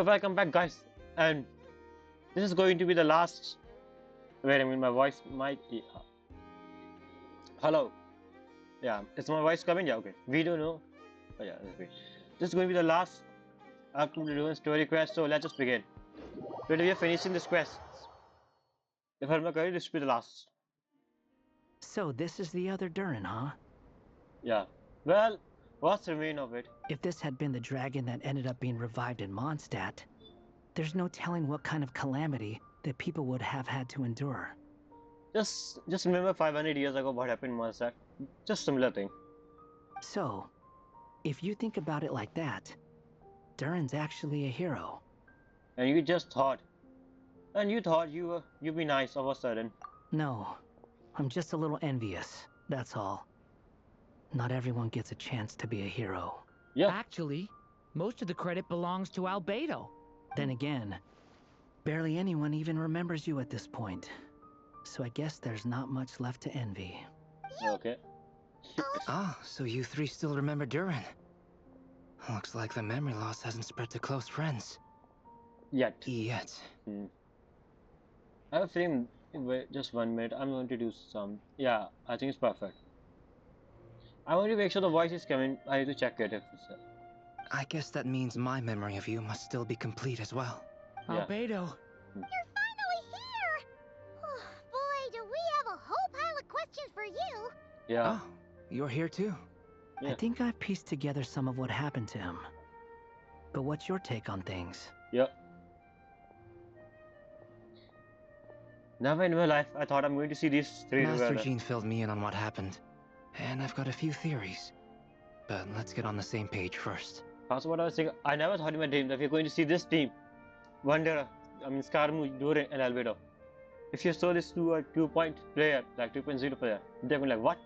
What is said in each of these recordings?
So welcome back, guys, and this is going to be the last. Wait a minute, my voice might. Hello. Yeah, is my voice coming? Yeah, okay. We don't know. Oh, yeah, that's great. This is going to be the last up to the Durin story quest. So let's just begin. Today we are finishing this quest. If I'm not correct, this will be the last. So this is the other Durin, huh? Yeah. Well, what's the remain of it? If this had been the dragon that ended up being revived in Mondstadt, there's no telling what kind of calamity that people would have had to endure. Just remember 500 years ago what happened in Mazak. Just similar thing. So, if you think about it like that, Durin's actually a hero. And you just thought, and you thought you'd be nice all of a sudden. No, I'm just a little envious, that's all. Not everyone gets a chance to be a hero. Yeah. Actually, most of the credit belongs to Albedo. Then again, barely anyone even remembers you at this point. So I guess there's not much left to envy. Okay. Ah, so you three still remember Durin. Looks like the memory loss hasn't spread to close friends. Yet. I have a feeling. Wait, just 1 minute. I'm going to do some. Yeah, I think it's perfect. I want to make sure the voice is coming. I need to check it if it's. I guess that means my memory of you must still be complete as well. Yeah. Albedo. You're finally here! Oh, boy, do we have a whole pile of questions for you! Yeah. Oh, you're here too. Yeah. I think I've pieced together some of what happened to him. But what's your take on things? Yeah. Never in my life I thought I'm going to see these three Master together. Jean filled me in on what happened, and I've got a few theories. But let's get on the same page first. That's what I was saying. I never thought in my dream that we're going to see this team. Wanderer, Skarmory, Durin, and Albedo. If you saw this to a 2-point player, like 2.0 player, they're going like, what?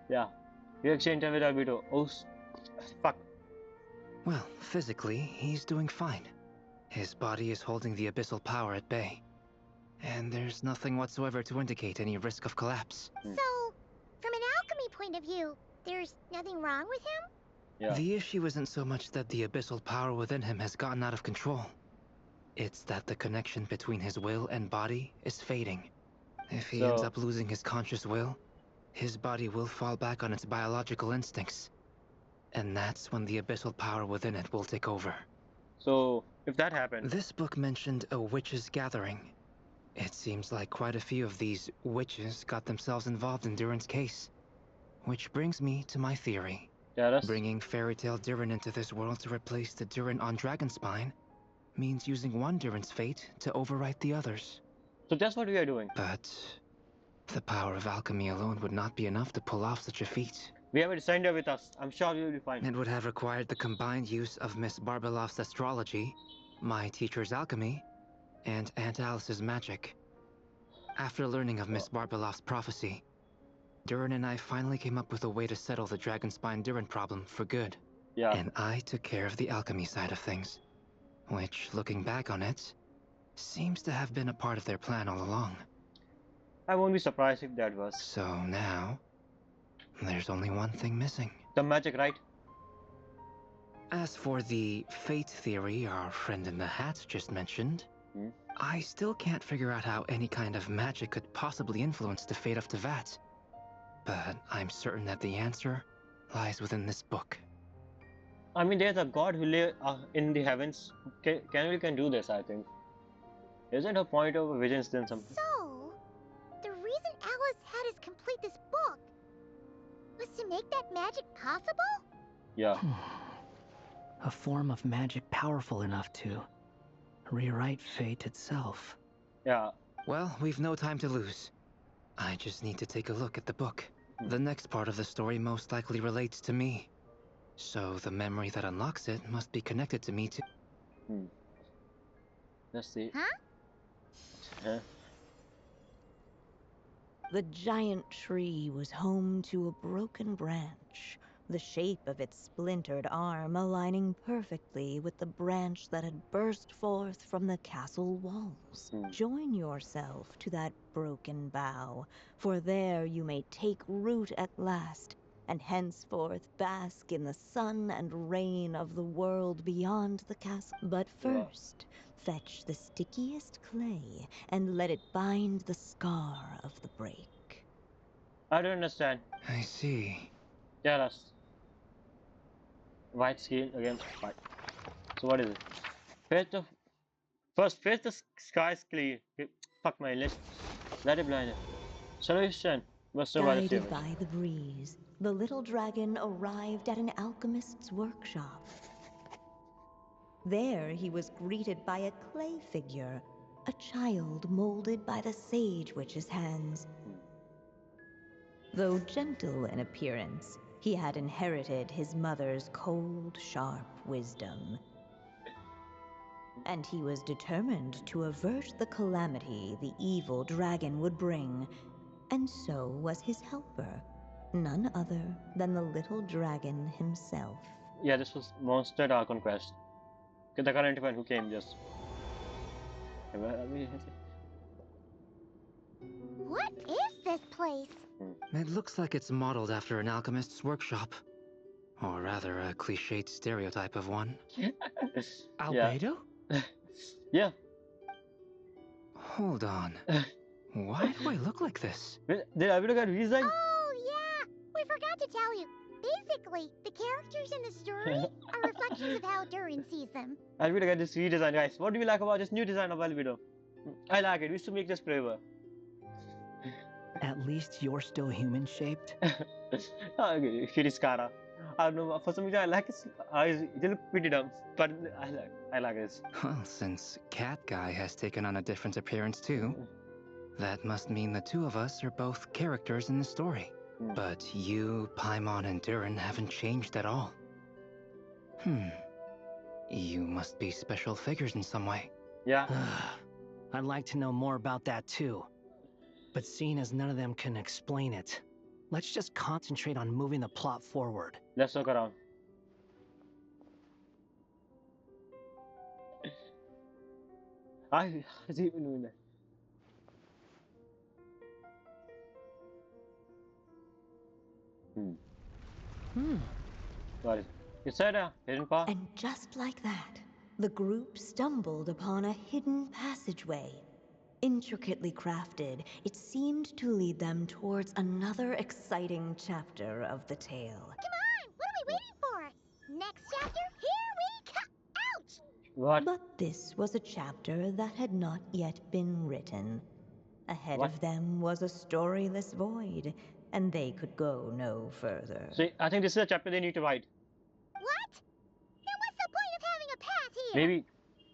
Yeah. You exchange time with Albedo. Oh, fuck. Well, physically, he's doing fine. His body is holding the abyssal power at bay. And there's nothing whatsoever to indicate any risk of collapse. So, from an alchemy point of view, there's nothing wrong with him? Yeah. The issue isn't so much that the abyssal power within him has gotten out of control. It's that the connection between his will and body is fading. If he ends up losing his conscious will, his body will fall back on its biological instincts. And that's when the abyssal power within it will take over. So, if that happens... This book mentioned a witches' gathering. It seems like quite a few of these witches got themselves involved in Durin's case. Which brings me to my theory. Yeah, Bringing Fairy Tale Durin into this world to replace the Durin on Dragonspine means using one Durin's fate to overwrite the others. So that's what we are doing. But the power of alchemy alone would not be enough to pull off such a feat. We have a designer with us. I'm sure we will be fine. It would have required the combined use of Miss Barbeloff's astrology, my teacher's alchemy, and Aunt Alice's magic. After learning of Miss Barbeloff's prophecy, Durin and I finally came up with a way to settle the Dragonspine Durin problem for good. Yeah. And I took care of the alchemy side of things. Which, looking back on it, seems to have been a part of their plan all along. I won't be surprised if that was. So now, there's only one thing missing. The magic, right? As for the fate theory our friend in the hat just mentioned, I still can't figure out how any kind of magic could possibly influence the fate of Tevat. But I'm certain that the answer lies within this book. I mean, there's a god who lives in the heavens. Can do this, I think. Isn't her point of visions then something? So, the reason Alice had us complete this book was to make that magic possible? Yeah. A form of magic powerful enough to rewrite fate itself. Yeah. Well, we've no time to lose. I just need to take a look at the book. The next part of the story most likely relates to me. So the memory that unlocks it must be connected to me too. Let's see. Huh? The giant tree was home to a broken branch, the shape of its splintered arm aligning perfectly with the branch that had burst forth from the castle walls. Join yourself to that broken bough, for there you may take root at last and henceforth bask in the sun and rain of the world beyond the castle. But Wow. first, fetch the stickiest clay and let it bind the scar of the break. I don't understand. I see. Tell us. White scale against white. So what is it? First, face the sky's clear. Okay, fuck my list. Let it blind it. Solution. Buster by the Guided savage. by the breeze, the little dragon arrived at an alchemist's workshop. There he was greeted by a clay figure, a child molded by the sage witch's hands. Though gentle in appearance, he had inherited his mother's cold, sharp wisdom. And he was determined to avert the calamity the evil dragon would bring, and so was his helper, none other than the little dragon himself. Yeah, this was Monster Dark Conquest. Okay, the current one who came just. What is this place? It looks like it's modeled after an alchemist's workshop. Or rather, a cliched stereotype of one. Yeah. Albedo? Yeah. Hold on. Why do I look like this? Did Albedo get resigned? Oh, yeah! We forgot to tell you. Basically, the characters in the story are reflections of how Durin sees them. Albedo got this redesign, guys. What do you like about this new design of Albedo? I like it. We should make this forever. At least you're still human-shaped. Okay, Shiriskara. I don't know. For some reason, I like his eyes. They look pretty dumb, but I like this. Well, since Cat Guy has taken on a different appearance too, that must mean the two of us are both characters in the story. But you, Paimon, and Durin haven't changed at all. You must be special figures in some way. Yeah. I'd like to know more about that too. But seeing as none of them can explain it, let's just concentrate on moving the plot forward. Let's look around. I was even doing that. Got it. You said hidden path? And just like that, the group stumbled upon a hidden passageway. Intricately crafted, it seemed to lead them towards another exciting chapter of the tale. Come on! What are we waiting for? Next chapter? Here we come! Ouch! What? But this was a chapter that had not yet been written. Ahead What? of them was a storyless void, and they could go no further. See, I think this is a chapter they need to write. What? Then what's the point of having a path here? Maybe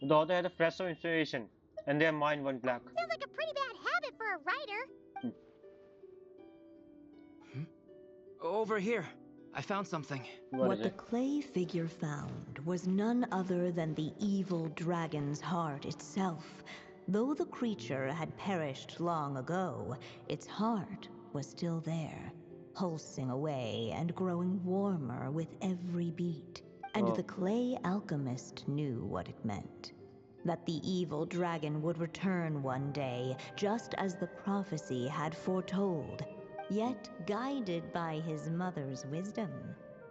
the author had a fresh of inspiration, and their mind went black. Sounds like a pretty bad habit for a writer. Over here. I found something. What is the it? clay figure found was none other than the evil dragon's heart itself. Though the creature had perished long ago, its heart was still there, pulsing away and growing warmer with every beat. And Oh. the clay alchemist knew what it meant. That the evil dragon would return one day, just as the prophecy had foretold. Yet, guided by his mother's wisdom,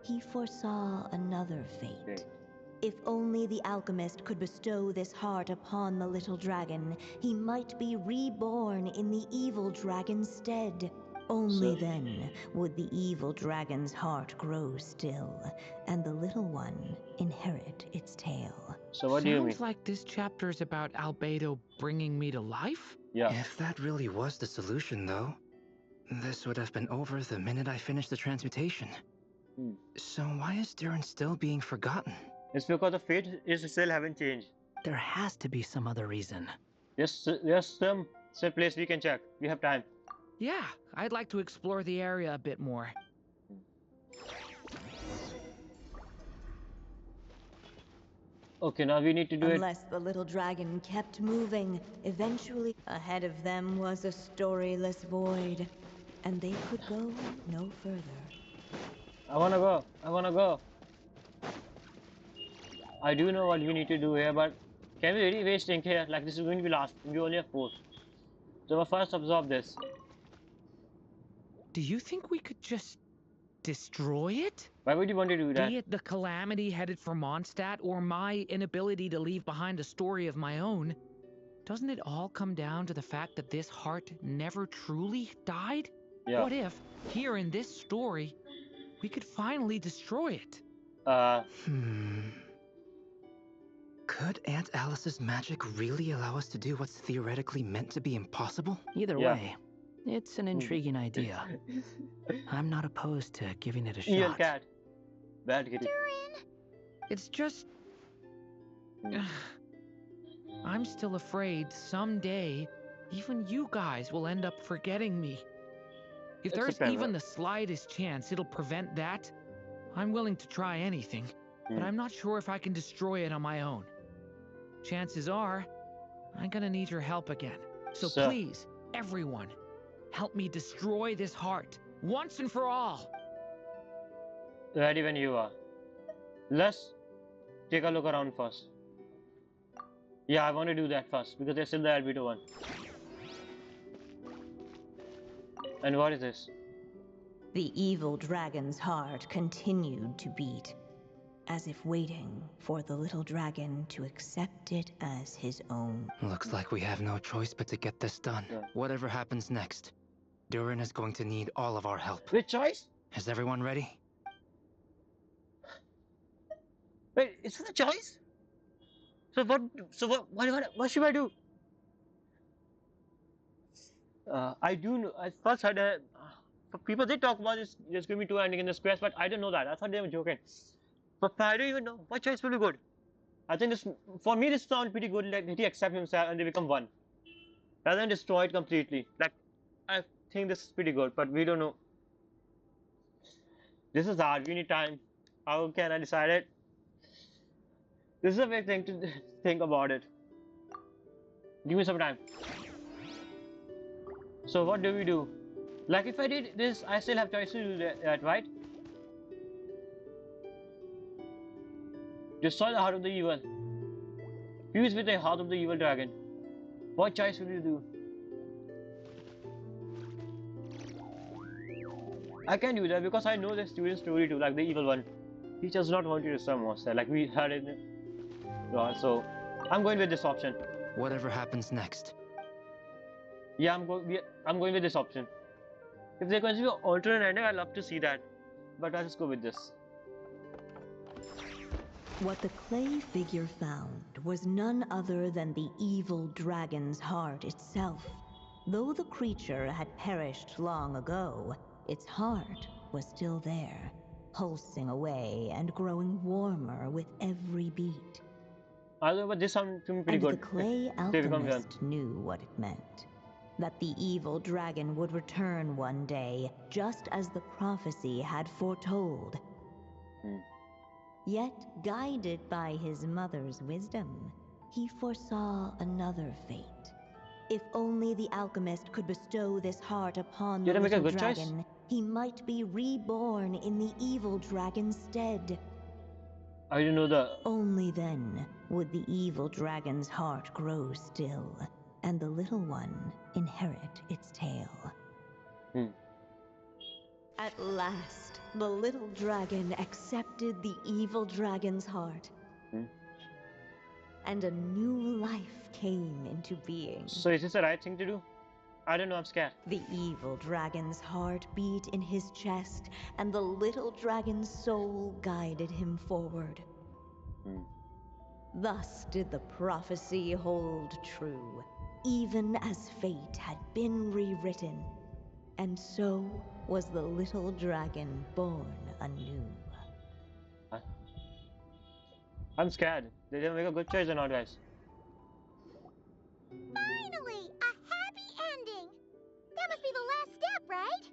he foresaw another fate. Okay. If only the alchemist could bestow this heart upon the little dragon, he might be reborn in the evil dragon's stead. Only So- then would the evil dragon's heart grow still, and the little one inherit its tale. So what do you mean? Sounds like this chapter is about Albedo bringing me to life? Yeah. If that really was the solution, though, this would have been over the minute I finished the transmutation. So why is Durin still being forgotten? It's because the fate is still haven't changed. There has to be some other reason. There's some place we can check. We have time. Yeah, I'd like to explore the area a bit more. Okay, now we need to do it. Unless the little dragon kept moving, eventually ahead of them was a storyless void, and they could go no further. I wanna go. I wanna go. I do know what we need to do here, but can we really waste ink here? Like this is going to be last. We only have 4. So we'll first absorb this. Do you think we could just Destroy it? Why would you want to do that? Be it the calamity headed for Mondstadt or my inability to leave behind a story of my own, doesn't it all come down to the fact that this heart never truly died? Yeah. What if, here in this story, we could finally destroy it? Could Aunt Alice's magic really allow us to do what's theoretically meant to be impossible? Either Yeah. way, it's an intriguing idea. I'm not opposed to giving it a Evil shot. cat. Bad kitty. Durin! It's just... I'm still afraid someday even you guys will end up forgetting me. If It's there's September. even the slightest chance it'll prevent that, I'm willing to try anything, but I'm not sure if I can destroy it on my own. Chances are, I'm gonna need your help again. So please, everyone, help me destroy this heart, once and for all. Ready when you are. Let's take a look around first. Yeah, I want to do that first because there's still the albedo one. And what is this? The evil dragon's heart continued to beat, as if waiting for the little dragon to accept it as his own. Looks like we have no choice but to get this done. Yeah. Whatever happens next, Durin is going to need all of our help. Which choice? Is everyone ready? Wait, is this a choice? So what should I do? I do know. I first heard people did talk about this. There's going to be two endings in this quest, but I didn't know that. I thought they were joking. But I don't even know what choice will be good. I think this, for me, this sounds pretty good. Like he accepts himself and they become one, rather than destroy it completely. Like I think this is pretty good, but we don't know. This is hard. We need time. How can I decide it? This is a big thing to think about it. Give me some time. So what do we do? Like if I did this, I still have choice to do that, right? Destroy the heart of the evil. Fuse with the heart of the evil dragon. What choice will you do? I can do that because I know the student story too, like the evil one. He does not want to destroy monster, like we had it. So I'm going with this option. Whatever happens next. Yeah, I'm going with this option. If they're going to be an alternate ending, I'd love to see that. But I'll just go with this. What the clay figure found was none other than the evil dragon's heart itself. Though the creature had perished long ago, its heart was still there, pulsing away and growing warmer with every beat. I don't know, but this sounds pretty good. And the clay alchemist knew what it meant. That the evil dragon would return one day, just as the prophecy had foretold. Yet, guided by his mother's wisdom, he foresaw another fate. If only the alchemist could bestow this heart upon the little dragon, he might be reborn in the evil dragon's stead. I didn't know the... Only then would the evil dragon's heart grow still, and the little one inherit its tale. At last, the little dragon accepted the evil dragon's heart. And a new life came into being. So is this the right thing to do? I don't know, I'm scared. The evil dragon's heart beat in his chest, and the little dragon's soul guided him forward. Thus did the prophecy hold true, even as fate had been rewritten. And so was the little dragon born anew. I'm scared. They didn't make a good choice or not, guys. Finally! A happy ending! That must be the last step, right?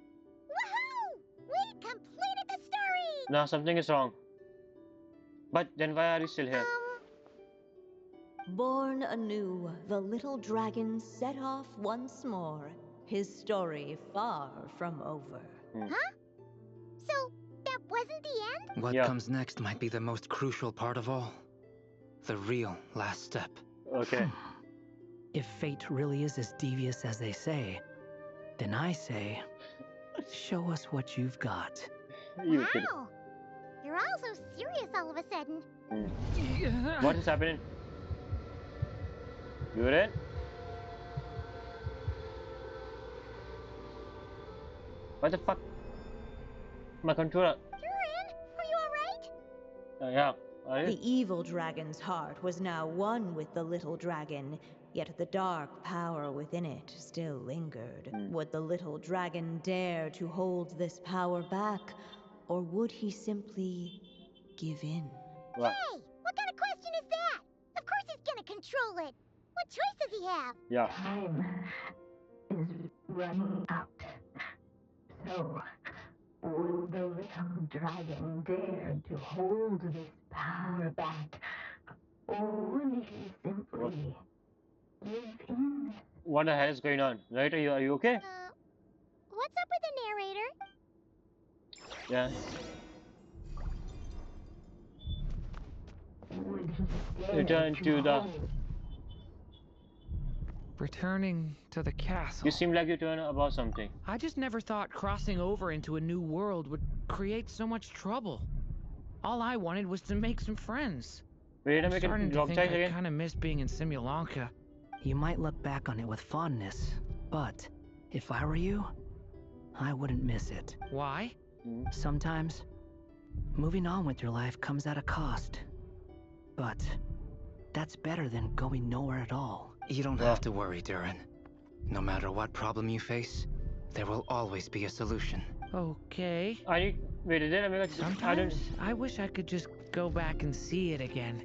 Woohoo! We completed the story! No, something is wrong. But then why are you still here? Born anew, the little dragon set off once more, his story far from over. Huh? So, that wasn't the end? What comes next might be the most crucial part of all. The real last step. Okay. If fate really is as devious as they say, then I say, show us what you've got. You kidding? Wow. You're all so serious all of a sudden. What is happening? Durin? What the fuck? My controller. Durin, are you alright? Yeah. Are you? The evil dragon's heart was now one with the little dragon, yet the dark power within it still lingered. Would the little dragon dare to hold this power back, or would he simply give in? What? Hey, what kind of question is that? Of course he's gonna control it. What choice does he have? Yeah. Time is running out. So, will the little dragon dare to hold this power back? Or will he simply give in? What the hell is going on? Right? Are you okay? What's up with the narrator? Yeah. Would he dare Return to the. hold? Returning to the castle. You seem like you turn about something. I just never thought crossing over into a new world would create so much trouble. All I wanted was to make some friends. Wait, I'm make starting it to drop think size I again. kind of miss being in Simulanka. You might look back on it with fondness, but if I were you, I wouldn't miss it. Why? Sometimes, moving on with your life comes at a cost. But that's better than going nowhere at all. You don't have to worry, Durin. No matter what problem you face, there will always be a solution. Okay. Wait, did I make it? I don't. Sometimes I wish I could just go back and see it again.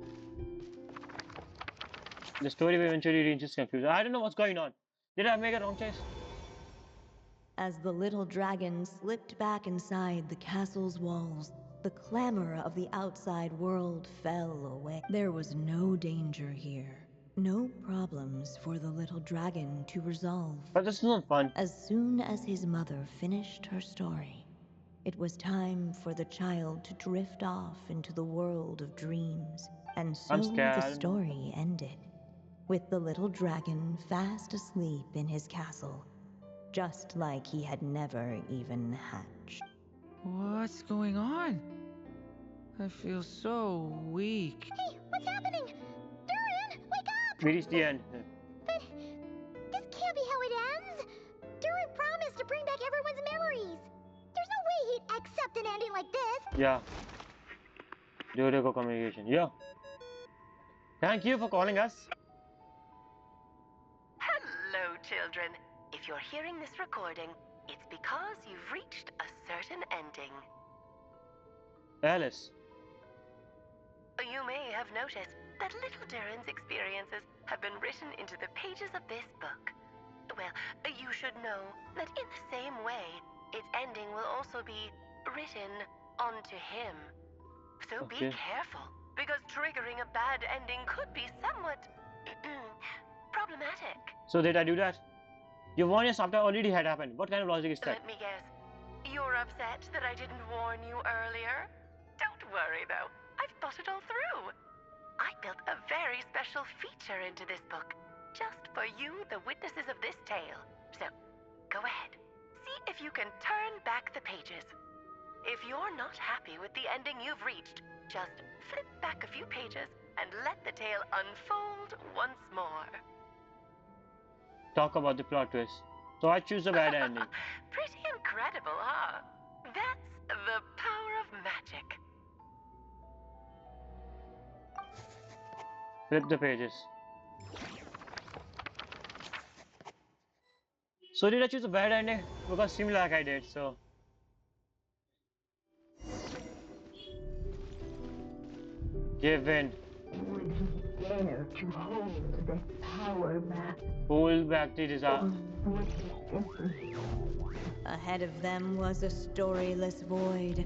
The story eventually reaches conclusion. I don't know what's going on. Did I make a wrong choice? As the little dragon slipped back inside the castle's walls, the clamor of the outside world fell away. There was no danger here. No problems for the little dragon to resolve. But this is not fun. As soon as his mother finished her story, it was time for the child to drift off into the world of dreams. And so I'm the scared. story ended, with the little dragon fast asleep in his castle, just like he had never even hatched. What's going on? I feel so weak. Hey, what's happening? Durin, wake up! We reached the end. But this can't be how it ends. Durin promised to bring back everyone's memories. There's no way he'd accept an ending like this. Yeah. During communication. Yeah. Thank you for calling us. Hello, children. If you're hearing this recording, it's because you've reached a certain ending. Alice. You may have noticed that little Durin's experiences have been written into the pages of this book. Well, you should know that in the same way, its ending will also be written onto him. So be Okay. careful, because triggering a bad ending could be somewhat problematic. So did I do that? You warned us after already had happened. What kind of logic is that? Let me guess. You're upset that I didn't warn you earlier? Don't worry, though. I've thought it all through. I built a very special feature into this book, just for you, the witnesses of this tale. So, go ahead. See if you can turn back the pages. If you're not happy with the ending you've reached, just flip back a few pages and let the tale unfold once more. Talk about the plot twist. So I choose a bad ending. Pretty incredible, huh? That's the power of magic. Flip the pages. So did I choose a bad ending? Because it seemed like I did, so. Give in. Would he dare to hold this power back? Hold back the desire. Would he simply... Ahead of them was a storyless void,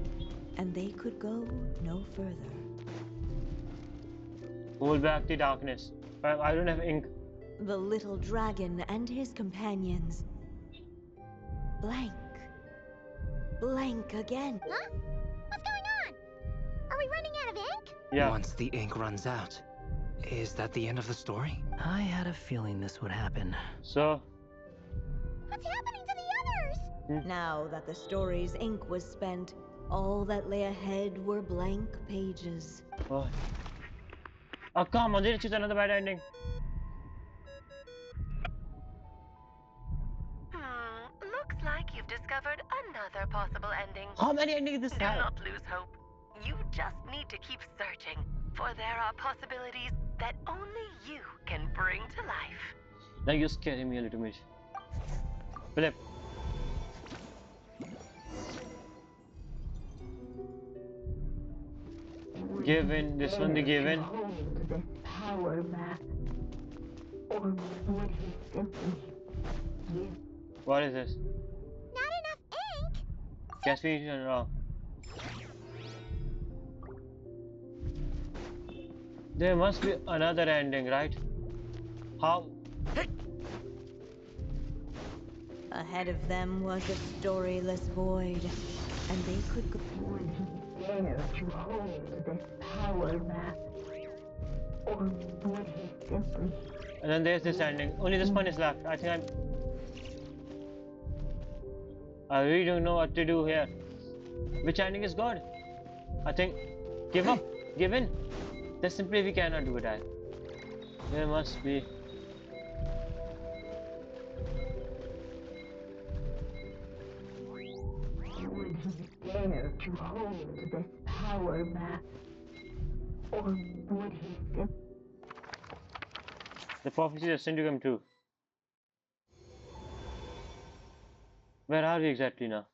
and they could go no further. Hold back the darkness. I don't have ink. The little dragon and his companions blank. Blank again. Huh? What's going on? Are we running out of ink? Yeah. Once the ink runs out, is that the end of the story? I had a feeling this would happen. So. What's happening to the others? Now that the story's ink was spent, All that lay ahead were blank pages. Oh. Oh, come on, it's just another bad ending. Looks like you've discovered another possible ending. How many endings this Do have? not lose hope. You just need to keep searching, for there are possibilities that only you can bring to life. Now you're scaring me a little bit. Philip. Give in, this one they give in. Hold this power map, or would he simply give? What is this? Not enough ink? Guess we done wrong. There must be another ending, right? How? Ahead of them was a storyless void, and they could go. Would he dare to hold this power map, or would he simply? And then there's this ending. Only this one is left. I really don't know what to do here. Which ending is good? I think give up, give in. Just simply we cannot do that. There must be. Would he dare to hold this power map, or would he simply? The prophecy is destined to come true. Where are we exactly now?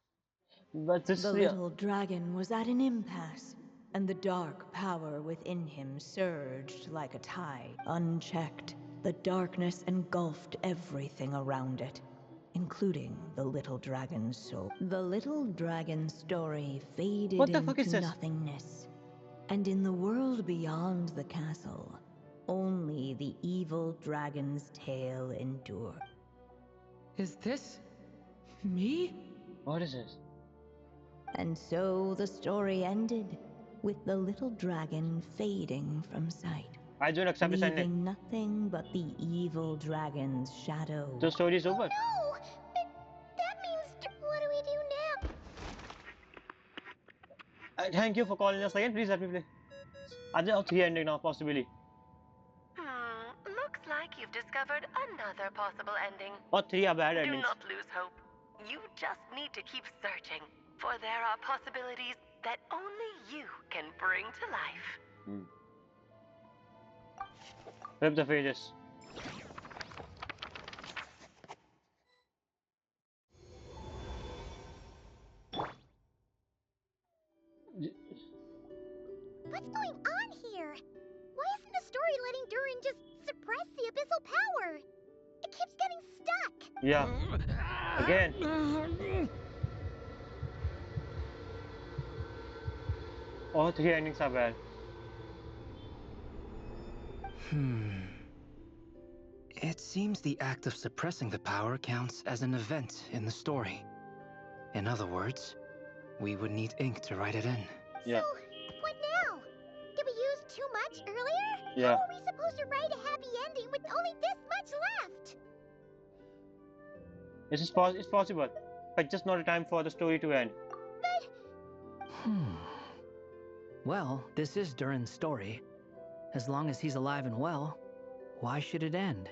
But this The little dragon was at an impasse, and the dark power within him surged like a tide. Unchecked, the darkness engulfed everything around it, including the little dragon's soul. The little dragon's story faded What the fuck is into this? nothingness, and in the world beyond the castle, only the evil dragon's tale endured. Is this me? What is this? And so the story ended, with the little dragon fading from sight, I don't accept this ending. leaving nothing but the evil dragon's shadow. The story is over. No! But that means... What do we do now? Thank you for calling us again. Please let me play. Are there 3 endings now, possibly? Looks like you've discovered another possible ending. Or 3 are bad Do endings. not lose hope. You just need to keep searching, for there are possibilities that only you can bring to life. Flip the pages. What's going on here? Why isn't the story letting Durin just suppress the abyssal power? It keeps getting stuck. Yeah. Again. All 3 endings are bad. It seems the act of suppressing the power counts as an event in the story. In other words, we would need ink to write it in. Yeah. So, what now? Did we use too much earlier? Yeah. How are we supposed to write a happy ending with only this much left? It's possible, but just not a time for the story to end. But... Well, this is Durin's story. As long as he's alive and well, why should it end?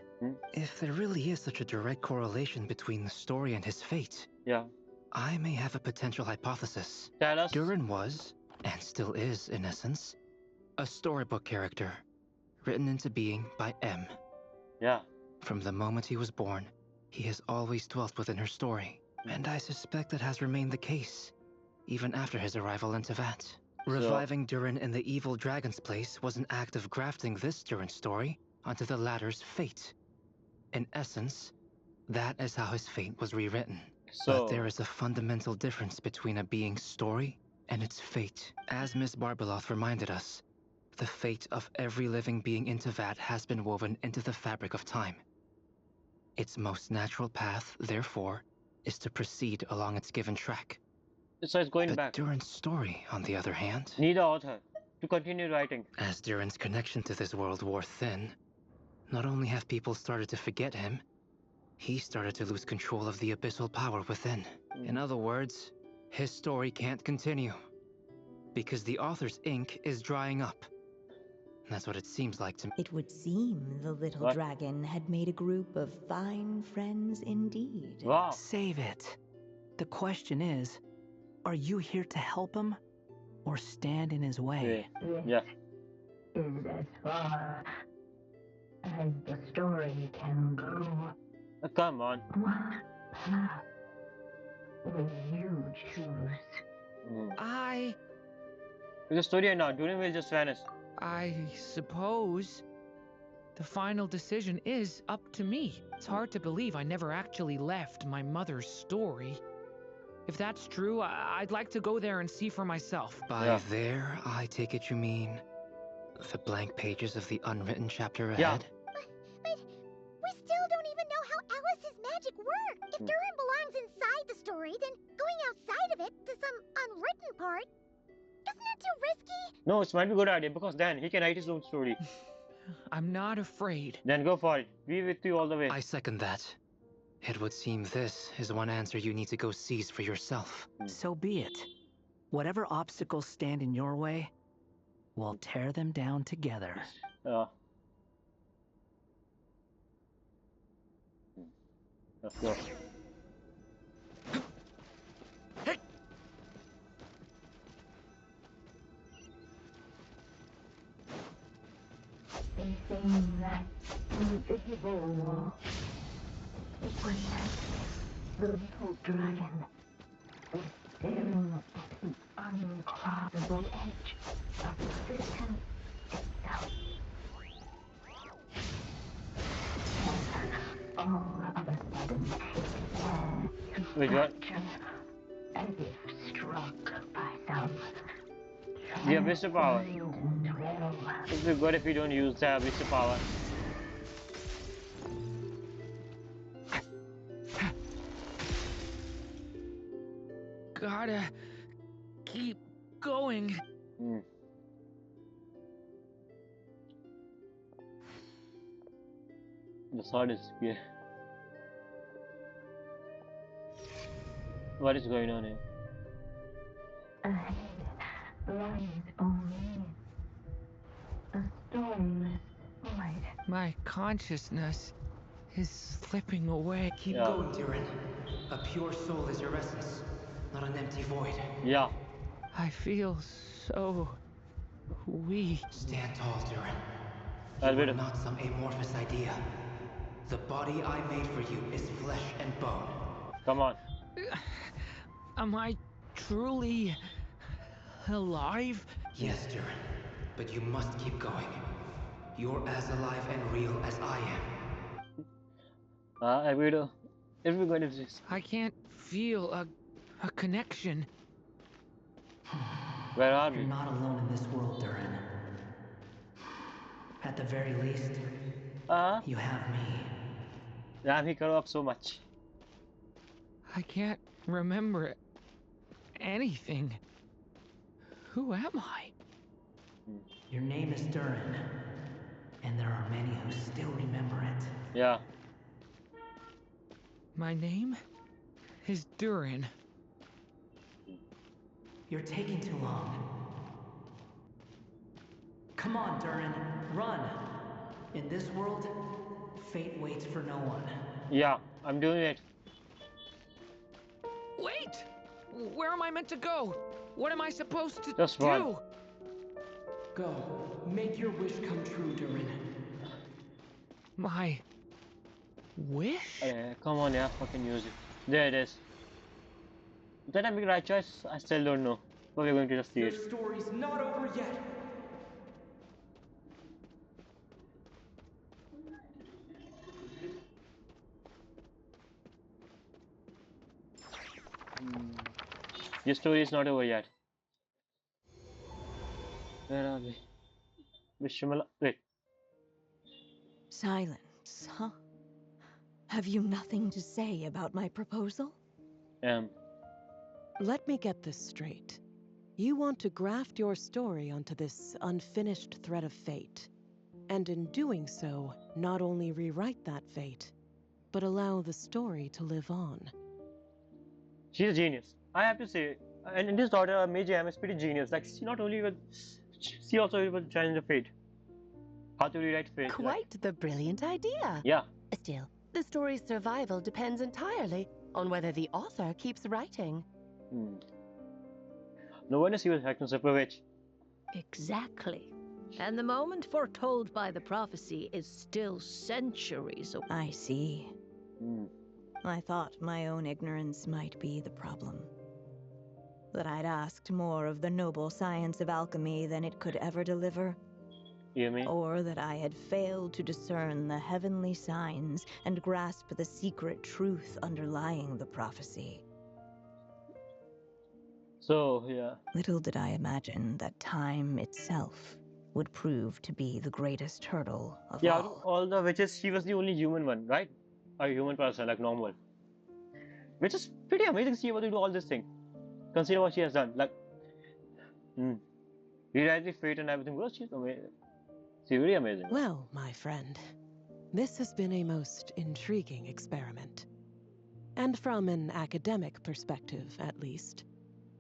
If there really is such a direct correlation between the story and his fate, Yeah. I may have a potential hypothesis. Tell us. Durin was, and still is in essence, a storybook character, written into being by M. Yeah. From the moment he was born, he has always dwelt within her story, and I suspect that has remained the case, even after his arrival in Tevat. Reviving Durin in the evil dragon's place was an act of grafting this Durin story onto the latter's fate. In essence, that is how his fate was rewritten. But there is a fundamental difference between a being's story and its fate. As Miss Barbeloth reminded us, the fate of every living being in Tevat has been woven into the fabric of time. Its most natural path, therefore, is to proceed along its given track. So it's going But back. Durin's story, on the other hand, Need an author to continue writing. as Durin's connection to this world wore thin, not only have people started to forget him, he started to lose control of the abyssal power within. In other words, his story can't continue. because the author's ink is drying up. That's what it seems like to me. It would seem the little What? dragon had made a group of fine friends indeed. Wow. Save it. The question is, are you here to help him or stand in his way? Yeah. Is as far as the story can go. Come on. What path will you choose? It's a story now. Durin will just vanish. I suppose the final decision is up to me. It's hard to believe I never actually left my mother's story. If that's true, I'd like to go there and see for myself. By there, I take it you mean the blank pages of the unwritten chapter Yeah. ahead? But we still don't even know how Alice's magic works. If Durin belongs inside the story, then going outside of it to some unwritten part, isn't that too risky? No, it might be a good idea because then he can write his own story. I'm not afraid. Then go for it. Be with you all the way. I second that. It would seem this is one answer you need to go seize for yourself. So be it. Whatever obstacles stand in your way, we'll tear them down together. Let's go. They say that invisible wall, it was the little dragon was staring at the uncrossable edge of existence itself. All of a sudden, it began to Wait, what? fracture as if struck by some We have Mr. Power. transcendent will. It would be good if we don't use that Mr. Power. Gotta keep going. The sword is here. What is going on here? Ahead lies only a stormless void. My consciousness is slipping away. Keep Yeah. going, Durin. A pure soul is your essence, not an empty void. Yeah. I feel so weak. Stand tall, Durin. I'll You be are the- not some amorphous idea. The body I made for you is flesh and bone. Come on. Am I truly alive? Yes, Durin, but you must keep going. You're as alive and real as I am. I will. If we're going to this, I can't feel a connection. where are You're we? not alone in this world, Durin. At the very least, you have me. Damn, he grew up so much. I can't remember anything. Who am I? Your name is Durin, and there are many who still remember it. Yeah. My name is Durin. You're taking too long. Come on, Durin, run! In this world, fate waits for no one. Yeah, I'm doing it. Wait! Where am I meant to go? What am I supposed to Just do? run. Go, make your wish come true, Durin. My wish? Come on, yeah, fucking use it. There it is. Did I make the right choice? I still don't know. But we're going to just see Your it. story's not over yet. Your story is not over yet. Where are we? Vishmala. Wait. Silence, huh? Have you nothing to say about my proposal? Let me get this straight. You want to graft your story onto this unfinished thread of fate, and in doing so, not only rewrite that fate, but allow the story to live on. She's a genius. I have to say, And his daughter, Mei Jam, is pretty genius. Like, she also able to challenge the fate. How to rewrite fate. Quite the brilliant idea. Yeah. Still, the story's survival depends entirely on whether the author keeps writing. No wonder she was acting super rich. Exactly. And the moment foretold by the prophecy is still centuries away. I see. I thought my own ignorance might be the problem. That I'd asked more of the noble science of alchemy than it could ever deliver. You mean? Or that I had failed to discern the heavenly signs and grasp the secret truth underlying the prophecy. So, yeah. Little did I imagine that time itself would prove to be the greatest hurdle of Yeah, all. all the witches, she was the only human one, right? A human person, like normal. Which is pretty amazing to see able to do all this thing. Consider what she has done. Like, rewrite the fate and everything. Well, she's amazing. She's really amazing. Well, my friend, this has been a most intriguing experiment. And from an academic perspective, at least,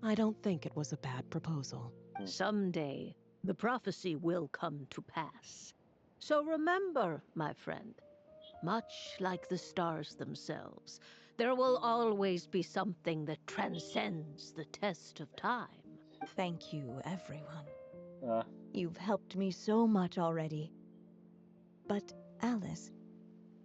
I don't think it was a bad proposal. Someday, the prophecy will come to pass. So remember, my friend, much like the stars themselves, there will always be something that transcends the test of time. Thank you, everyone. Uh, You've helped me so much already. But, Alice,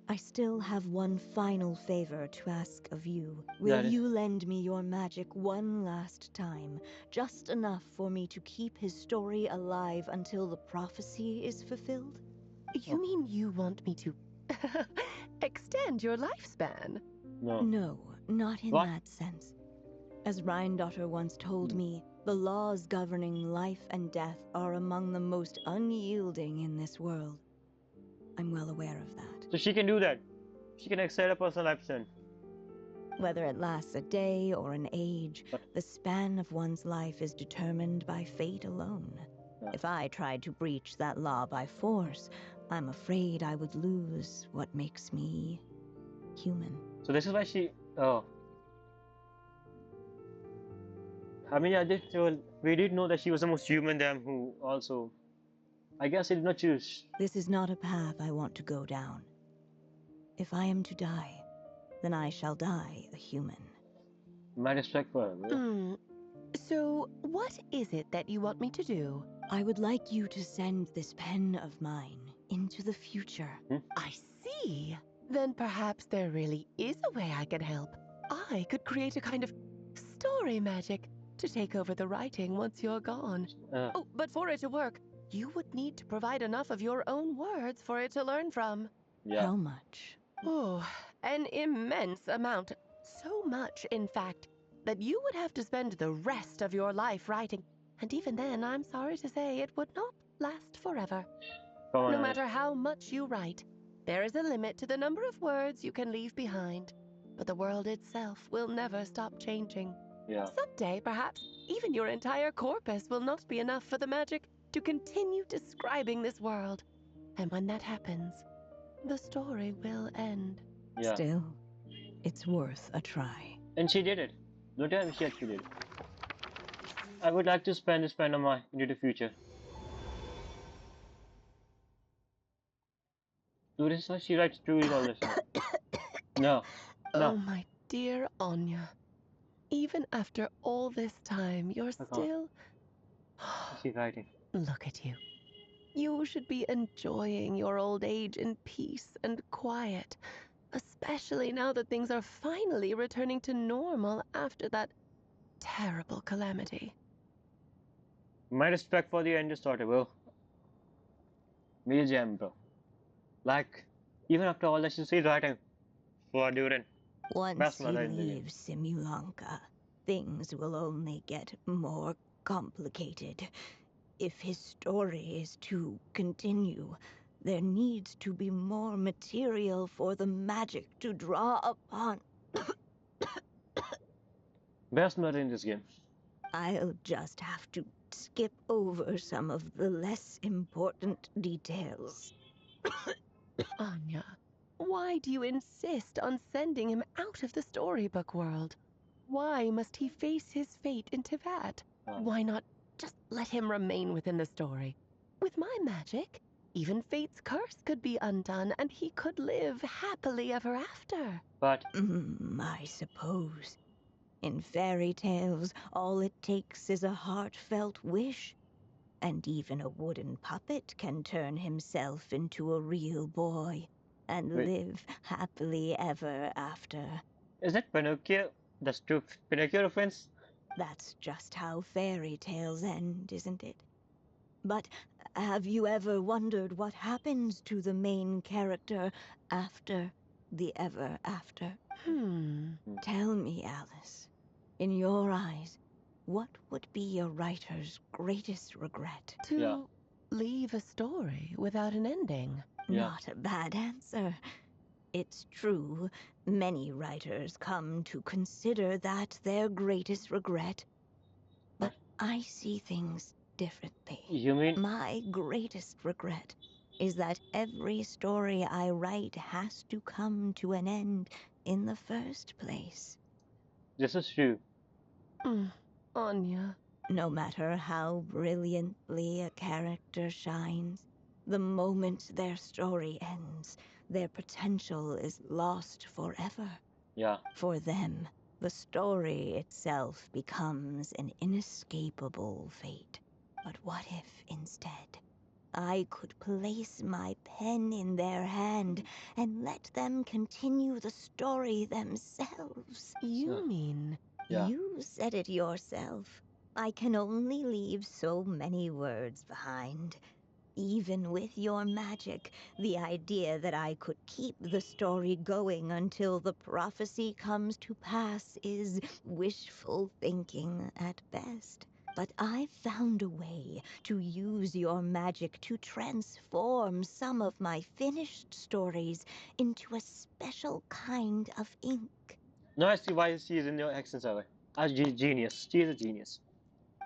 I still have one final favor to ask of you. Will you lend me your magic one last time, just enough for me to keep his story alive until the prophecy is fulfilled? You mean you want me to extend your lifespan? No. No, not in What? that sense. As Rhindaughter once told me, the laws governing life and death are among the most unyielding in this world. I'm well aware of that. So she can do that. She can extend a personal lifespan. Whether it lasts a day or an age, the span of one's life is determined by fate alone. Yeah. If I tried to breach that law by force, I'm afraid I would lose what makes me human. So this is why she. Oh. I mean, we did know that she was the most human them who also. I guess he did not choose. This is not a path I want to go down. If I am to die, then I shall die a human. My respect for her. So, what is it that you want me to do? I would like you to send this pen of mine into the future. I see. Then perhaps there really is a way I can help. I could create a kind of story magic to take over the writing once you're gone. Oh, but for it to work, you would need to provide enough of your own words for it to learn from. Yeah. How much? Oh, an immense amount. So much, in fact, that you would have to spend the rest of your life writing. And even then, I'm sorry to say, it would not last forever. No matter how much you write, there is a limit to the number of words you can leave behind. But the world itself will never stop changing. Yeah. Someday, perhaps, even your entire corpus will not be enough for the magic to continue describing this world. And when that happens, the story will end. Yeah. Still, it's worth a try. And she did it. No time she actually did it. I would like to spend this pen of mine into the future. Do this how she writes truly all this. No. Oh, my dear Anya. Even after all this time, you're still... She's writing. Look at you. You should be enjoying your old age in peace and quiet, especially now that things are finally returning to normal after that terrible calamity. My respect for the end is sorted, bro. Major jam, bro. Like, even after all that, she's still writing for Durin. Once you leave Simulanka, things will only get more complicated. If his story is to continue, there needs to be more material for the magic to draw upon. Best murder in this game. I'll just have to skip over some of the less important details. Anya, why do you insist on sending him out of the storybook world? Why must he face his fate in Tivat? Why not just let him remain within the story? With my magic, even fate's curse could be undone and he could live happily ever after. But I suppose. In fairy tales, all it takes is a heartfelt wish. And even a wooden puppet can turn himself into a real boy and live happily ever after. is that Pinocchio? That's true Pinocchio reference? That's just how fairy tales end, isn't it? But have you ever wondered what happens to the main character after the ever after? Tell me, Alice, in your eyes, what would be a writer's greatest regret? To leave a story without an ending. Not a bad answer. It's true, many writers come to consider that their greatest regret. But I see things differently. You mean? My greatest regret is that every story I write has to come to an end in the first place. This is true. Anya. No matter how brilliantly a character shines, the moment their story ends, their potential is lost forever. Yeah. For them, the story itself becomes an inescapable fate. But what if, instead, I could place my pen in their hand and let them continue the story themselves? You mean? You said it yourself. I can only leave so many words behind. Even with your magic, the idea that I could keep the story going until the prophecy comes to pass is wishful thinking at best. But I've found a way to use your magic to transform some of my finished stories into a special kind of ink. Now I see why she is in your action server. A genius. She is a genius.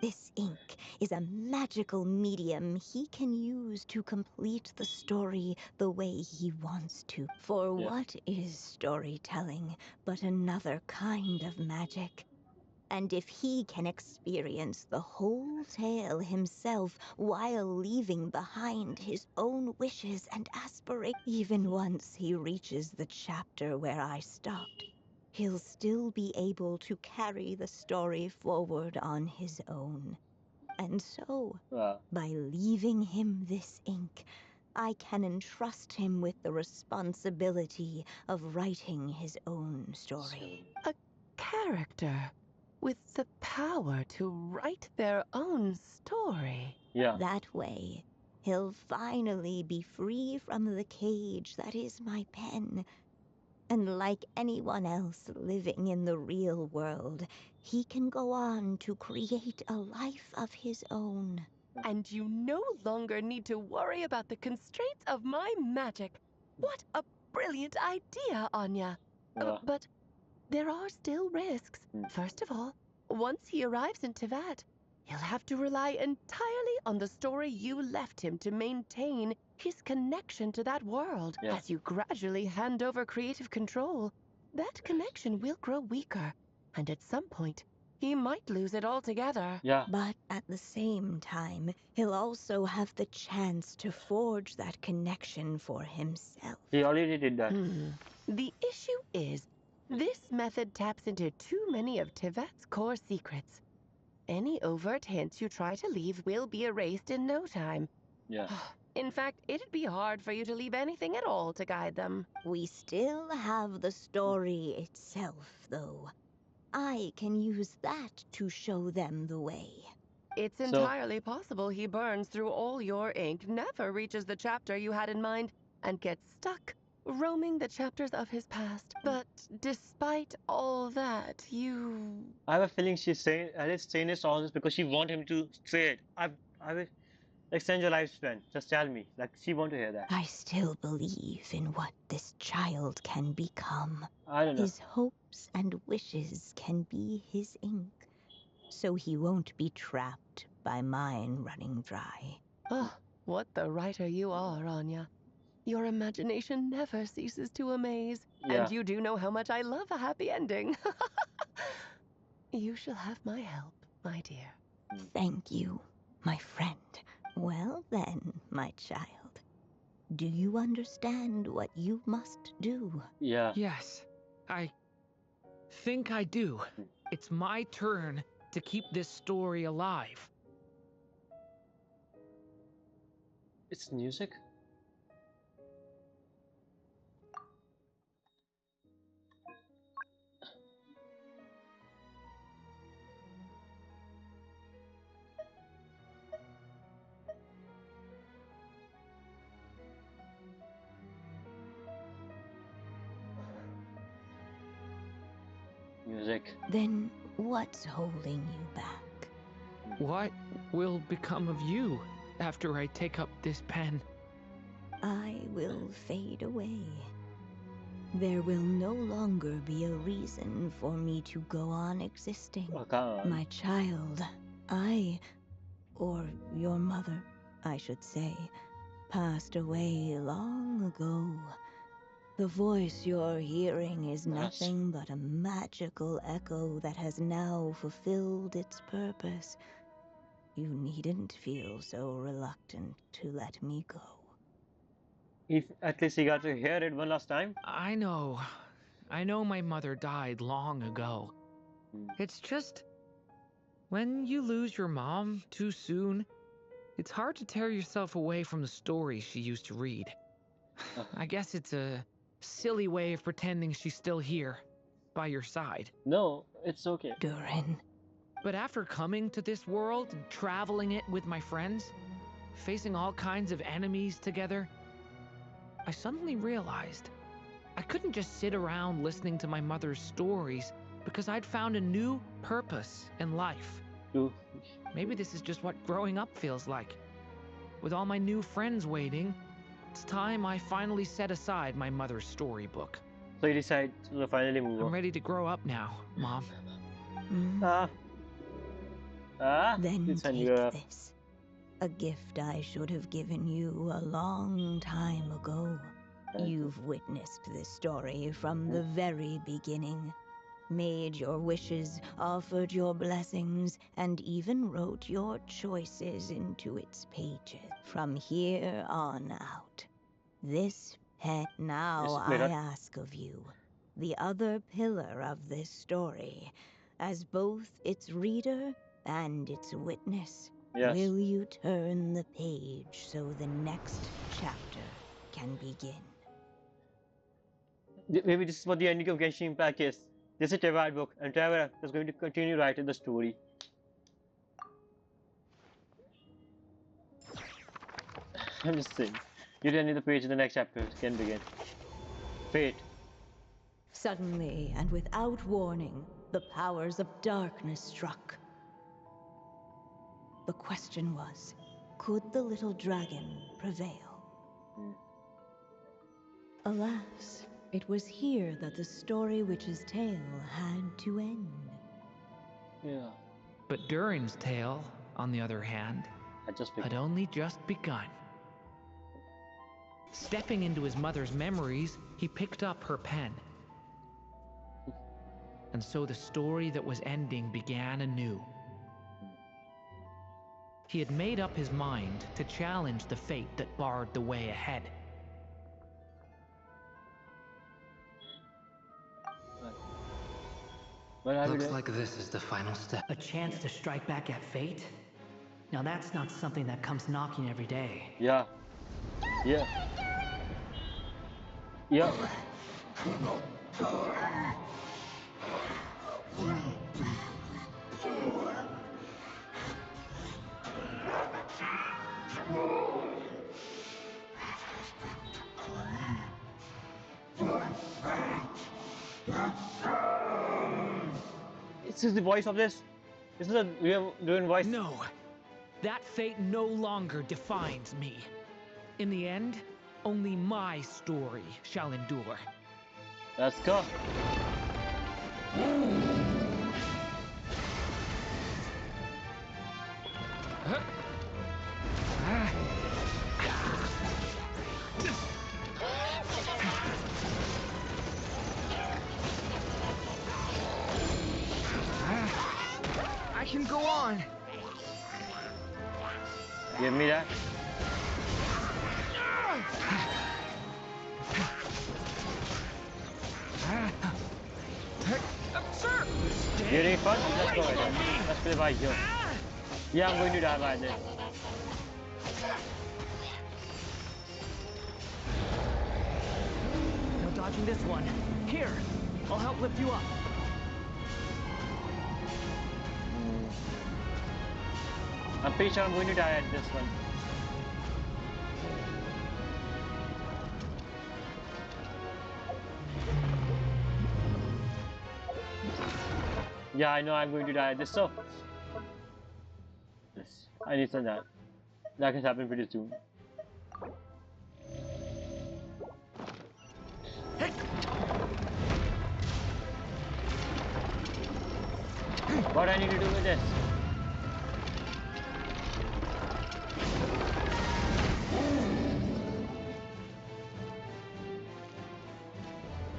This ink is a magical medium he can use to complete the story the way he wants to. For what is storytelling but another kind of magic? And if he can experience the whole tale himself while leaving behind his own wishes and aspirations, even once he reaches the chapter where I stopped, he'll still be able to carry the story forward on his own. And so, by leaving him this ink, I can entrust him with the responsibility of writing his own story. A character with the power to write their own story. That way, he'll finally be free from the cage that is my pen. And like anyone else living in the real world, he can go on to create a life of his own. And you no longer need to worry about the constraints of my magic. What a brilliant idea, Anya. But there are still risks. First of all, once he arrives in Tivat, he'll have to rely entirely on the story you left him to maintain his connection to that world. As you gradually hand over creative control, that connection will grow weaker, and at some point, he might lose it altogether. But at the same time, he'll also have the chance to forge that connection for himself. He already did that. The issue is, this method taps into too many of Tivat's core secrets. Any overt hints you try to leave will be erased in no time. In fact, it'd be hard for you to leave anything at all to guide them. We still have the story itself, though. I can use that to show them the way. It's entirely possible he burns through all your ink, never reaches the chapter you had in mind, and gets stuck, roaming the chapters of his past. But despite all that, I have a feeling she's saying this all this because she wants him to say it. I will extend your lifespan. Just tell me. Like, she want to hear that. I still believe in what this child can become. I don't know. His hopes and wishes can be his ink, so he won't be trapped by mine running dry. Oh, what the writer you are, Anya. Your imagination never ceases to amaze. And you do know how much I love a happy ending. You shall have my help, my dear. Thank you, my friend. Well then, my child. Do you understand what you must do? Yeah. Yes, I think I do. It's my turn to keep this story alive. It's music. Music. Then what's holding you back? What will become of you after I take up this pen? I will fade away. There will no longer be a reason for me to go on existing. My child, or your mother, I should say, passed away long ago. The voice you're hearing is nothing but a magical echo that has now fulfilled its purpose. You needn't feel so reluctant to let me go. If at least he got to hear it one last time. I know my mother died long ago. It's just, when you lose your mom too soon, it's hard to tear yourself away from the stories she used to read. I guess it's a silly way of pretending she's still here, by your side. No, it's okay. Durin. But after coming to this world and traveling it with my friends, facing all kinds of enemies together, I suddenly realized I couldn't just sit around listening to my mother's stories because I'd found a new purpose in life. Maybe this is just what growing up feels like. With all my new friends waiting, it's time I finally set aside my mother's storybook. So you decide to finally move on. I'm ready to grow up now, Mom. Then take this. A gift I should have given you a long time ago. You've witnessed this story from the very beginning. Made your wishes, offered your blessings, and even wrote your choices into its pages. From here on out, this pen now I ask of you, the other pillar of this story, as both its reader and its witness. Yes. Will you turn the page so the next chapter can begin? Maybe this is what the ending of Genshin Impact is. This is a Trevor book, and Trevor is going to continue writing the story. I'm just saying. You turn the page in the next chapter can begin. Fate. Suddenly, and without warning, the powers of darkness struck. The question was, could the little dragon prevail? Alas, it was here that the story witch's tale had to end. Yeah. But Durin's tale, on the other hand, had only just begun. Stepping into his mother's memories, he picked up her pen. And so the story that was ending began anew. He had made up his mind to challenge the fate that barred the way ahead. Looks like this is the final step. A chance to strike back at fate? Now that's not something that comes knocking every day. Yeah. Yeah. Yeah. This is the voice of this. This is a real Durin voice. No, that fate no longer defines me. In the end, only my story shall endure. Let's go. can go on. Give me that. Sir! You ready first? Let's go with it. Let's play by you. Yeah, I'm going to die by this. No dodging this one. Here, I'll help lift you up. I'm pretty sure I'm going to die at this one. Yeah, I know I'm going to die at this, so yes, I need some that. That can happen pretty soon. What I need to do with this?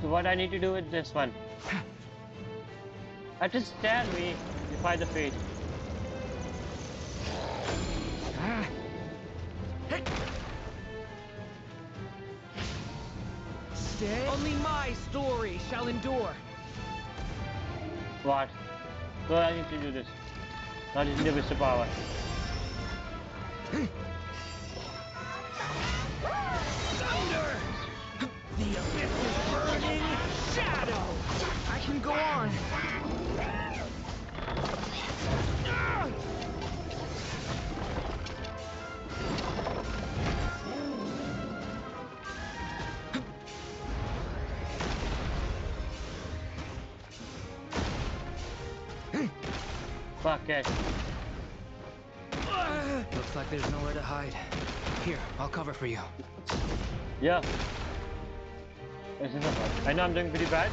So what I need to do with this one? Just tell me, defy the fate. Stay. Only my story shall endure. What? So I need to do this. Not using the Mr. Power. Thunder! The abyss is burning shadow! I can go on. Fuck it. Looks like there's nowhere to hide. Here, I'll cover for you. Yeah. This is not bad. I know I'm doing pretty bad.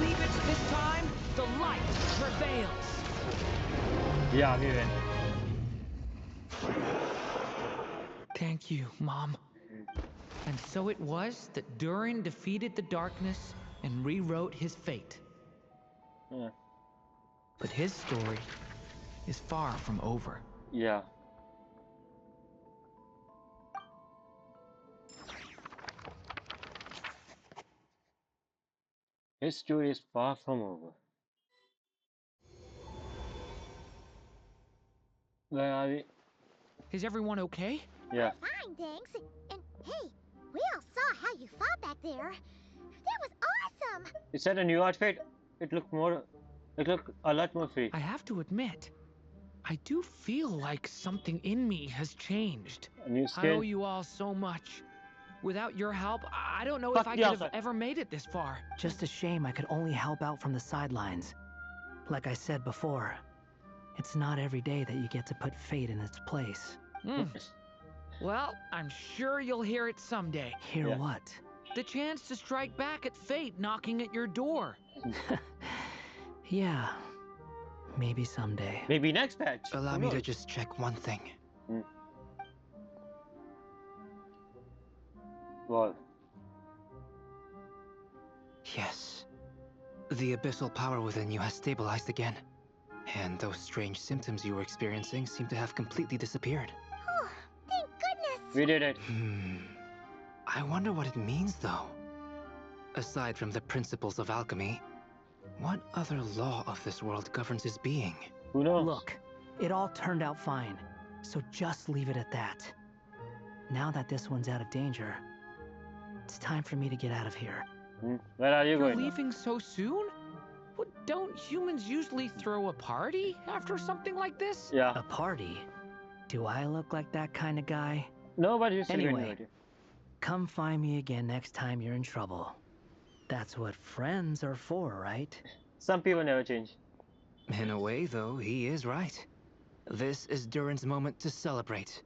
Leave it this time, the light prevails. Yeah, we win. Thank you, Mom. And so it was that Durin defeated the darkness and rewrote his fate. Yeah. But his story is far from over. Yeah. His story is far from over. Where are we? Is everyone okay? Yeah. Fine, thanks. And hey, we all saw how you fought back there. That was awesome. Is that a new outfit? It looked a lot more free. I have to admit, I do feel like something in me has changed. A new I skin. owe you all so much. Without your help, I don't know Fuck if I the could have outside. ever made it this far. Just a shame I could only help out from the sidelines. Like I said before, it's not every day that you get to put fate in its place. Well, I'm sure you'll hear it someday. Hear Yeah. what? The chance to strike back at fate knocking at your door. Yeah, maybe someday. Maybe next patch. Allow Who me to knows? just check one thing. Well, Yes. The abyssal power within you has stabilized again. And those strange symptoms you were experiencing seem to have completely disappeared. Oh, thank goodness. we did it. I wonder what it means, though. Aside from the principles of alchemy, what other law of this world governs his being? Who knows? Look, it all turned out fine, so just leave it at that. Now that this one's out of danger, it's time for me to get out of here. Where are you You're going? now? leaving so soon? Well, don't humans usually throw a party after something like this? Yeah. A party? Do I look like that kind of guy? Nobody's Anyway, come find me again next time you're in trouble. That's what friends are for, right? Some people never change. In a way, though, he is right. This is Durin's moment to celebrate.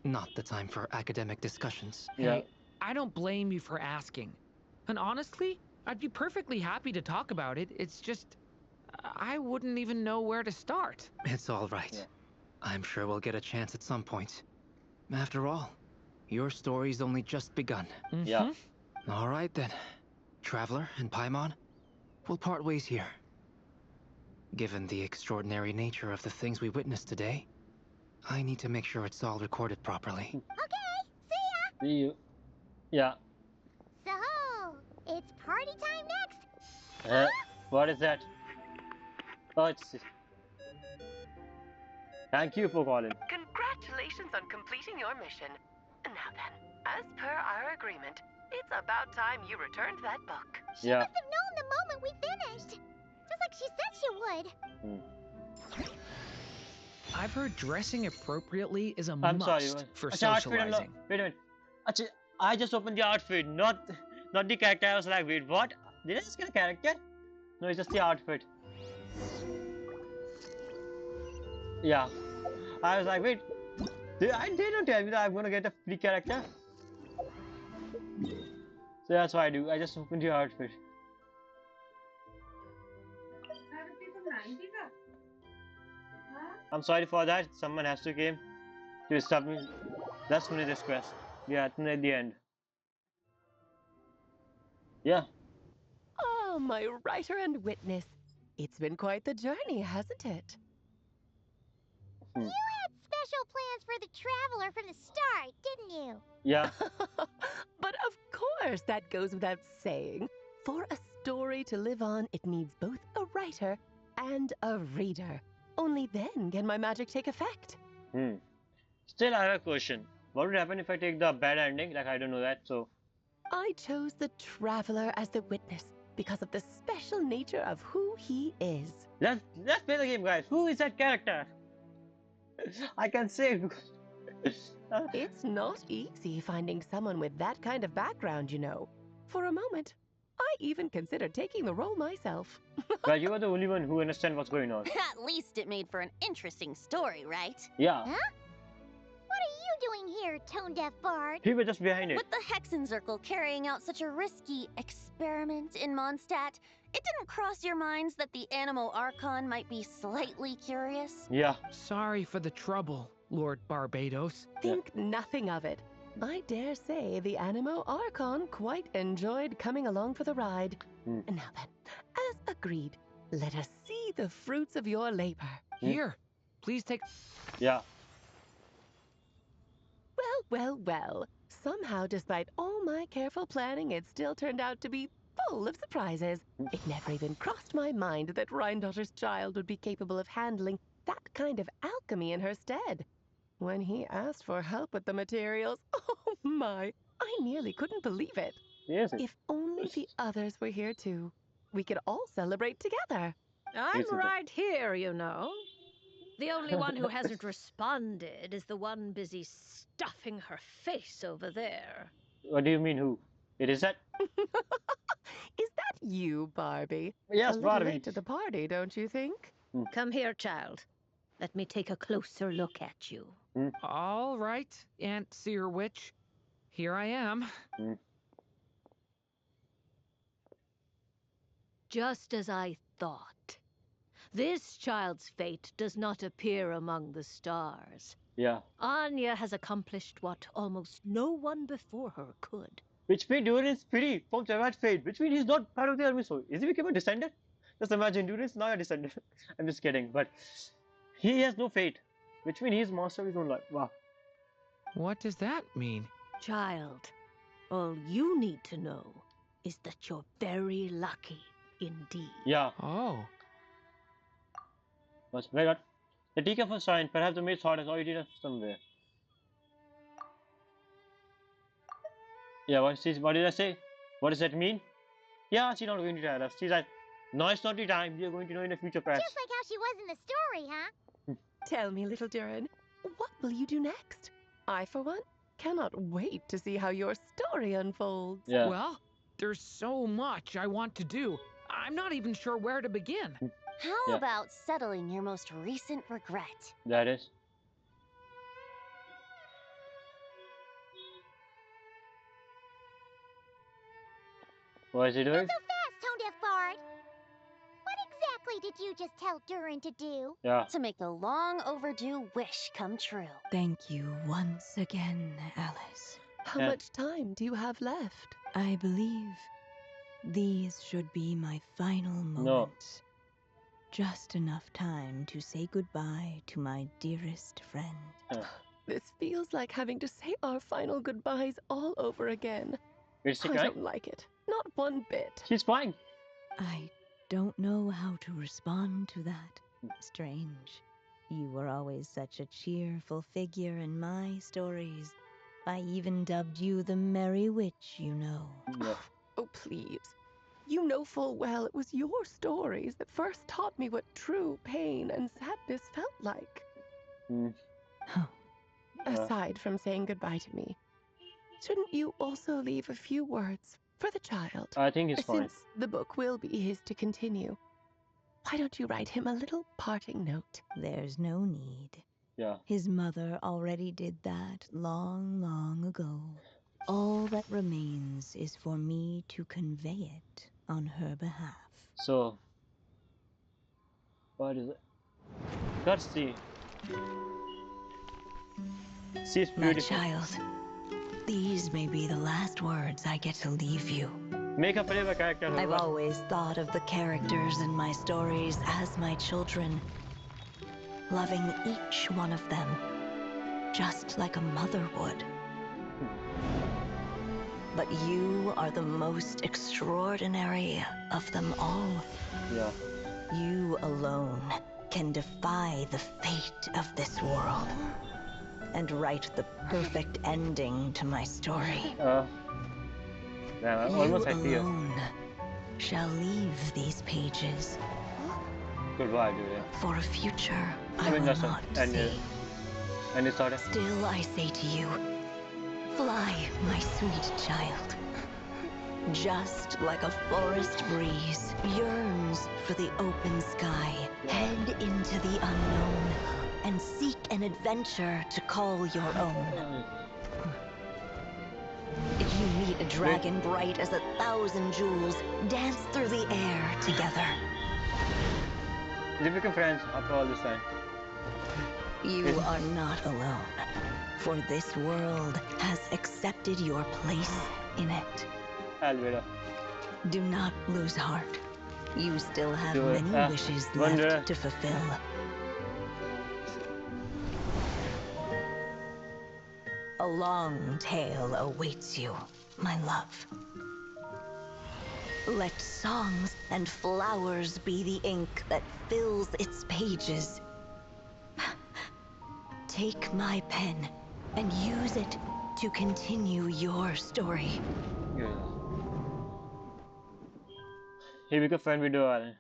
Not the time for academic discussions. Yeah. Hey, I don't blame you for asking. And honestly, I'd be perfectly happy to talk about it. It's just, I wouldn't even know where to start. It's all right. Yeah. I'm sure we'll get a chance at some point. After all, your story's only just begun. Yeah. All right then. Traveler and Paimon, we'll part ways here. Given the extraordinary nature of the things we witnessed today, I need to make sure it's all recorded properly. Okay, see ya! See you. Yeah. So, it's party time next? What is that? Oh, it's... Thank you for calling. Congratulations on completing your mission. Now then, as per our agreement, it's about time you returned that book. She must have known the moment we finished. Just like she said she would. I've heard dressing appropriately is a I'm must sorry. for Acha, outfit socializing. Wait a minute. Acha, I just opened the outfit, not the character. I was like, wait, what? Did I just get a character? No, it's just the outfit. Yeah. I was like, wait. They don't tell me that I'm gonna get a free character. So that's what I do. I just opened the outfit. I'm sorry for that. Someone has to came to stop me. Let's finish this quest. Yeah, it's at the end. Yeah. Oh, my writer and witness. It's been quite the journey, hasn't it? You had special plans for the traveler from the start, didn't you? Yeah. But of course, that goes without saying. For a story to live on, it needs both a writer and a reader. Only then can my magic take effect. Still, I have a question. What would happen if I take the bad ending? Like, I don't know that, so... I chose the traveler as the witness because of the special nature of who he is. Let's play the game, guys. Who is that character? I can say it because... It's not easy finding someone with that kind of background, you know. For a moment, I even considered taking the role myself. Well, you are the only one who understands what's going on. At least it made for an interesting story, right? Yeah. Huh? What are you doing here, tone-deaf bard? He was just behind it. With the Hexenzirkel carrying out such a risky experiment in Mondstadt, it didn't cross your minds that the Animo Archon might be slightly curious? Yeah. Sorry for the trouble, Lord Barbados. Think nothing of it. I dare say the Animo Archon quite enjoyed coming along for the ride. Now then, as agreed, let us see the fruits of your labor. Here, please take... Yeah. Well. Somehow, despite all my careful planning, it still turned out to be full of surprises. It never even crossed my mind that Rhindotter's child would be capable of handling that kind of alchemy in her stead. When he asked for help with the materials, oh my, I nearly couldn't believe it. Yes. If only the others were here too. We could all celebrate together. I'm right here, you know. The only one who hasn't responded is the one busy stuffing her face over there. What do you mean, who? It is that? Is that you, Barbie? Yes, a little Barbie. late to the party, don't you think? Come here, child. Let me take a closer look at you. All right, Aunt Seer Witch. Here I am. Just as I thought. This child's fate does not appear among the stars. Yeah. Anya has accomplished what almost no one before her could. Which means Durin is free from Tiamat's fate. Which means he's not part of the army. So is he become a descendant? Just imagine Durin is now a descendant. I'm just kidding, but he has no fate. Which means he's master of his own life. Wow. What does that mean? Child, all you need to know is that you're very lucky indeed. Yeah. Oh. Was very good. The teacup was signed. Perhaps the maid's heart has already left somewhere. Yeah, what did I say? What does that mean? Yeah, she's not going to tell us. She's like, no, it's not the time. You're going to know in the future, perhaps. Just like how she was in the story, huh? Tell me, little Durin, what will you do next? I, for one, cannot wait to see how your story unfolds. Yeah. Well, there's so much I want to do. I'm not even sure where to begin. How about settling your most recent regret? That is. What is he doing? Not so fast, tone-deaf bard. What exactly did you just tell Durin to do? Yeah. To make the long overdue wish come true. Thank you once again, Alice. How much time do you have left? I believe these should be my final moments. Just enough time to say goodbye to my dearest friend. This feels like having to say our final goodbyes all over again. I don't like it. Not one bit. She's fine. I don't know how to respond to that. Strange. You were always such a cheerful figure in my stories. I even dubbed you the Merry Witch, you know. Oh, please. You know full well it was your stories that first taught me what true pain and sadness felt like. Aside from saying goodbye to me, shouldn't you also leave a few words for the child? I think he's fine. Since the book will be his to continue, why don't you write him a little parting note? There's no need. Yeah. His mother already did that long, long ago. All that remains is for me to convey it on her behalf. So, what is it? Let's see. She's My beautiful. child, these may be the last words I get to leave you. Make a favorite character. I've always thought of the characters in my stories as my children, loving each one of them, just like a mother would. But you are the most extraordinary of them all. Yeah. You alone can defy the fate of this world and write the perfect ending to my story. Yeah, You almost at here. alone shall leave these pages Goodbye, dude. for a future I mean, will that's not and see. and it's sort of. Still I say to you, fly, my sweet child. Just like a forest breeze yearns for the open sky, head into the unknown and seek an adventure to call your own. If you meet a dragon bright as 1,000 jewels, dance through the air together. They become friends after all this time. You are not alone, for this world has accepted your place in it. Alveda. Do not lose heart. You still have Durin. many wishes Wanderer. left to fulfill. A long tale awaits you, my love. Let songs and flowers be the ink that fills its pages. Take my pen and use it to continue your story. Yeah. He became friend with Durin.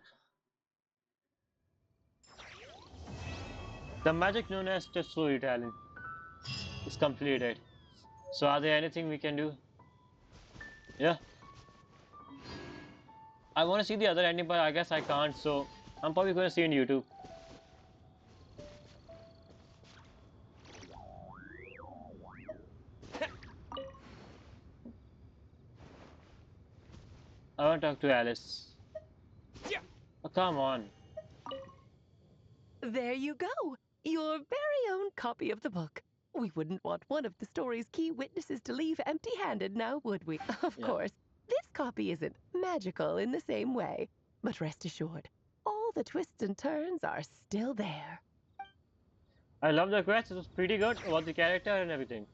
The magic known as the storytelling is completed. So are there anything we can do? Yeah. I want to see the other ending, but I guess I can't, so I'm probably going to see it on YouTube. I want to talk to Alice. Oh, come on. There you go. Your very own copy of the book. We wouldn't want one of the story's key witnesses to leave empty-handed now, would we? Of course, this copy isn't magical in the same way. But rest assured, all the twists and turns are still there. I love the quest. It was pretty good about the character and everything.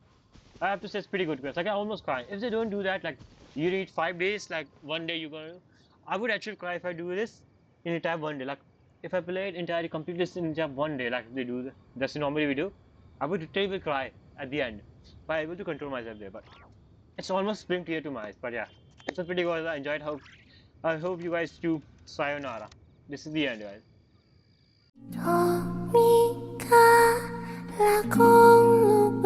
I have to say it's pretty good quest. Like I almost cry. If they don't do that, like you need 5 days, like one day you're gonna. I would actually cry if I do this in entire one day. Like if I play it entirely, complete this in just one day, like they do. That's normally we do. I would literally cry at the end. But I'm able to control myself there. But it's almost spring tear to my eyes. But yeah, it's a pretty good. I enjoyed how. I hope you guys do. Sayonara. This is the end, guys. Dominica, la con